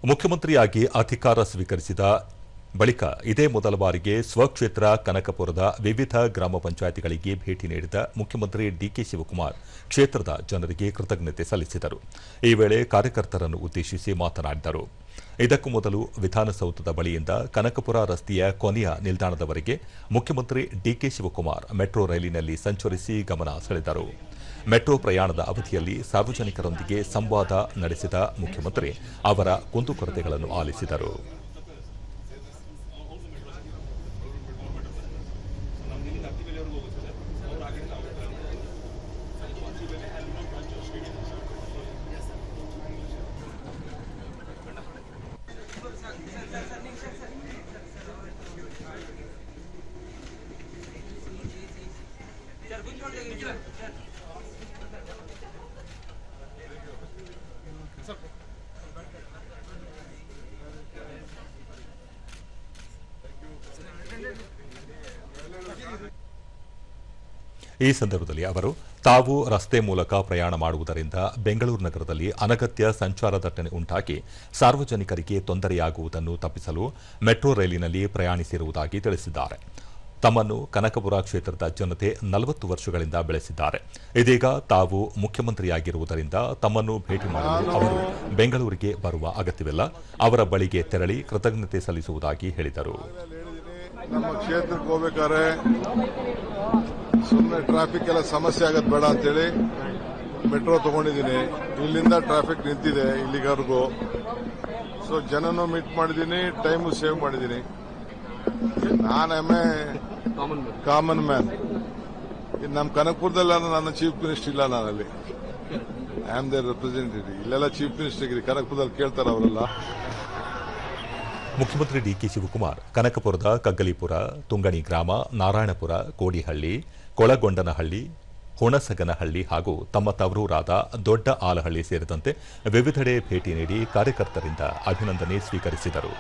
ಮುಖ್ಯಮಂತ್ರಿಯಾಗಿ ಅಧಿಕಾರ ಸ್ವೀಕರಿಸಿದ ಬಳಿಕ ಇದೇ ಮೊದಲ ಬಾರಿಗೆ ಸ್ವಕ್ಷೇತ್ರ ಕನಕಪುರದ ವಿವಿಧ ಗ್ರಾಮ ಪಂಚಾಯಿತಿಗಳಿಗೆ ಭೇಟಿ ನೀಡಿದ ಮುಖ್ಯಮಂತ್ರಿ ಡಿಕೆ ಶಿವಕುಮಾರ್ ಕ್ಷೇತ್ರದ ಜನರಿಗೆ ಕೃತಜ್ಞತೆ ಸಲ್ಲಿಸಿದರು. ಈ ವೇಳೆ ಕಾರ್ಯಕರ್ತರನ್ನು ಉದ್ದೇಶಿಸಿ ಮಾತನಾಡಿದರು. ಇದಕ್ಕೂ ಮೊದಲು ವಿಧಾನಸೌಧದ ಬಳಿಯಿಂದ ಕನಕಪುರ ರಸ್ತೆಯ ಕೊನೆಯ ನಿಲ್ದಾಣದವರೆಗೆ ಮುಖ್ಯಮಂತ್ರಿ ಡಿಕೆ ಶಿವಕುಮಾರ್ ಮೆಟ್ರೋ ರೈಲಿನಲ್ಲಿ ಸಂಚರಿಸಿ ಗಮನ ಸೆಳೆದರು. ಮೆಟ್ರೋ ಪ್ರಯಾಣದ ಅವಧಿಯಲ್ಲಿ ಸಾರ್ವಜನಿಕರೊಂದಿಗೆ ಸಂವಾದ ನಡೆಸಿದ ಮುಖ್ಯಮಂತ್ರಿ ಅವರ ಕುಂದುಕೊರತೆಗಳನ್ನು ಆಲಿಸಿದರು. ಈ ಸಂದರ್ಭದಲ್ಲಿ ಅವರು ತಾವು ರಸ್ತೆ ಮೂಲಕ ಪ್ರಯಾಣ ಮಾಡುವುದರಿಂದ ಬೆಂಗಳೂರು ನಗರದಲ್ಲಿ ಅನಗತ್ಯ ಸಂಚಾರ ದಟ್ಟಣೆ ಉಂಟಾಗಿ ಸಾರ್ವಜನಿಕರಿಗೆ ತೊಂದರೆಯಾಗುವುದನ್ನು ತಪ್ಪಿಸಲು ಮೆಟ್ರೋ ರೈಲಿನಲ್ಲಿ ಪ್ರಯಾಣಿಸಿರುವುದಾಗಿ ತಿಳಿಸಿದ್ದಾರೆ. ತಮ್ಮನ್ನು ಕನಕಪುರ ಕ್ಷೇತ್ರದ ಜನತೆ 40 ವರ್ಷಗಳಿಂದ ಬೆಳೆಸಿದ್ದಾರೆ. ಇದೀಗ ತಾವು ಮುಖ್ಯಮಂತ್ರಿಯಾಗಿರುವುದರಿಂದ ತಮ್ಮನ್ನು ಭೇಟಿ ಮಾಡಲು ಅವರು ಬೆಂಗಳೂರಿಗೆ ಬರುವ ಅಗತ್ಯವಿಲ್ಲ. ಅವರ ಬಳಿಗೆ ತೆರಳಿ ಕೃತಜ್ಞತೆ ಸಲ್ಲಿಸುವುದಾಗಿ ಹೇಳಿದರು. ನಮ್ಮ ಕ್ಷೇತ್ರಕ್ಕೆ ಹೋಗಬೇಕಾದ್ರೆ ಸುಮ್ಮನೆ ಟ್ರಾಫಿಕ್ ಎಲ್ಲ ಸಮಸ್ಯೆ ಆಗೋದು ಬೇಡ ಅಂತೇಳಿ ಮೆಟ್ರೋ ತಗೊಂಡಿದ್ದೀನಿ. ಇಲ್ಲಿಂದ ಟ್ರಾಫಿಕ್ ನಿಂತಿದೆ ಇಲ್ಲಿವರೆಗೂ. ಸೊ ಜನನು ಮೀಟ್ ಮಾಡಿದ್ದೀನಿ, ಟೈಮು ಸೇವ್ ಮಾಡಿದ್ದೀನಿ. ನಾನೇ ಕಾಮನ್ ಮ್ಯಾನ್. ನಮ್ಮ ಕನಕಪುರದಲ್ಲಿ ನನ್ನ ಚೀಫ್ ಮಿನಿಸ್ಟರ್ ಇಲ್ಲ. ನಾನಲ್ಲಿ ಐ ಆಮ್ ದೇರ್ ರೆಪ್ರೆಸೆಂಟೇಟಿವ್. ಇಲ್ಲೆಲ್ಲ ಚೀಫ್ ಮಿನಿಸ್ಟರ್ ಇರಿ, ಕನಕಪುರದಲ್ಲಿ ಕೇಳ್ತಾರೆ ಅವರೆಲ್ಲ. ಮುಖ್ಯಮಂತ್ರಿ ಡಿಕೆ ಶಿವಕುಮಾರ್ ಕನಕಪುರದ ಕಗ್ಗಲೀಪುರ, ತುಂಗಣಿ ಗ್ರಾಮ, ನಾರಾಯಣಪುರ, ಕೋಡಿಹಳ್ಳಿ, ಕೊಳಗೊಂಡನಹಳ್ಳಿ, ಹುಣಸಗನಹಳ್ಳಿ ಹಾಗೂ ತಮ್ಮ ತವರೂರಾದ ದೊಡ್ಡ ಆಲಹಳ್ಳಿ ಸೇರಿದಂತೆ ವಿವಿಧೆಡೆ ಭೇಟಿ ನೀಡಿ ಕಾರ್ಯಕರ್ತರಿಂದ ಅಭಿನಂದನೆ ಸ್ವೀಕರಿಸಿದರು.